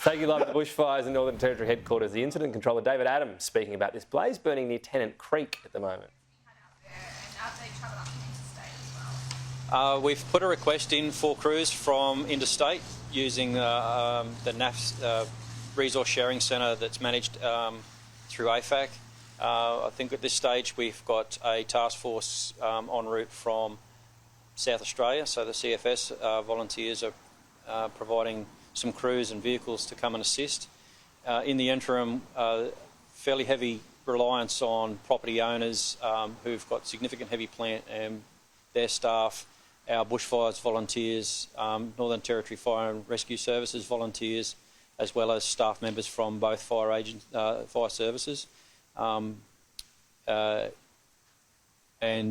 Take you live to the Bushfires in Northern Territory headquarters. The incident controller David Adams speaking about this blaze burning near Tennant Creek at the moment. We've put a request in for crews from interstate using the NAF's resource sharing centre that's managed through AFAC. I think at this stage we've got a task force en route from South Australia, so the CFS volunteers are providing some crews and vehicles to come and assist. In the interim, fairly heavy reliance on property owners who've got significant heavy plant and their staff, our bushfires volunteers, Northern Territory Fire and Rescue Services volunteers, as well as staff members from both fire services, and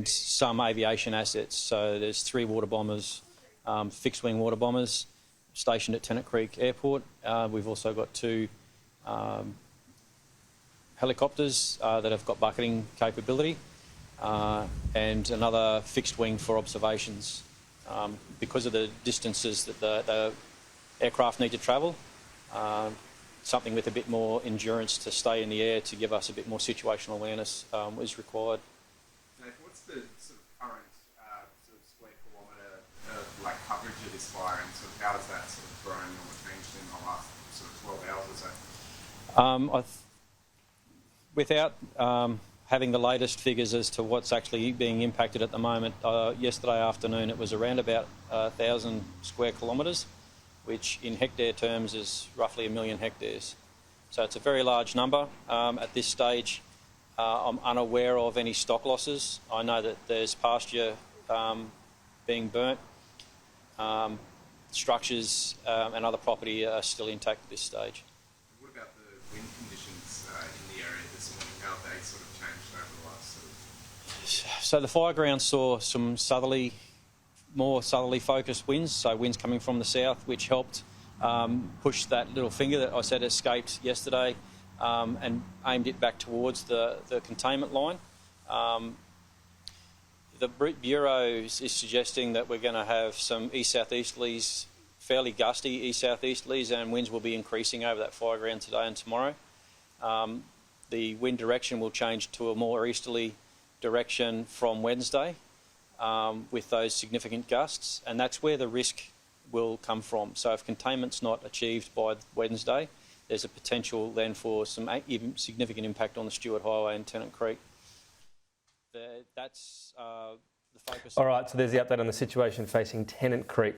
some aviation assets. So there's 3 water bombers, fixed-wing water bombers, stationed at Tennant Creek Airport. We've also got 2 helicopters that have got bucketing capability, and another fixed wing for observations. Because of the distances that the aircraft need to travel, something with a bit more endurance to stay in the air to give us a bit more situational awareness is required. Dave, what's the sort of current sort of square kilometre of coverage of this fire, and sort of how has that sort of grown or changed in the last sort of 12 hours or so? Without having the latest figures as to what's actually being impacted at the moment, yesterday afternoon it was around about 1,000 square kilometres, which in hectare terms is roughly 1 million hectares. So it's a very large number. At this stage, I'm unaware of any stock losses. I know that there's pasture being burnt. Structures and other property are still intact at this stage. What about the wind conditions in the area this morning? How have they sort of changed over the last sort of... So the fireground saw some more southerly focused winds, so winds coming from the south, which helped push that little finger that I said escaped yesterday and aimed it back towards the containment line. The Bureau is suggesting that we're going to have some east-southeasterlies, fairly gusty east-southeasterlies, and winds will be increasing over that fireground today and tomorrow. The wind direction will change to a more easterly direction from Wednesday with those significant gusts, and that's where the risk will come from. So if containment's not achieved by Wednesday, there's a potential then for some significant impact on the Stewart Highway and Tennant Creek. That's the focus. All right, so there's the update on the situation facing Tennant Creek.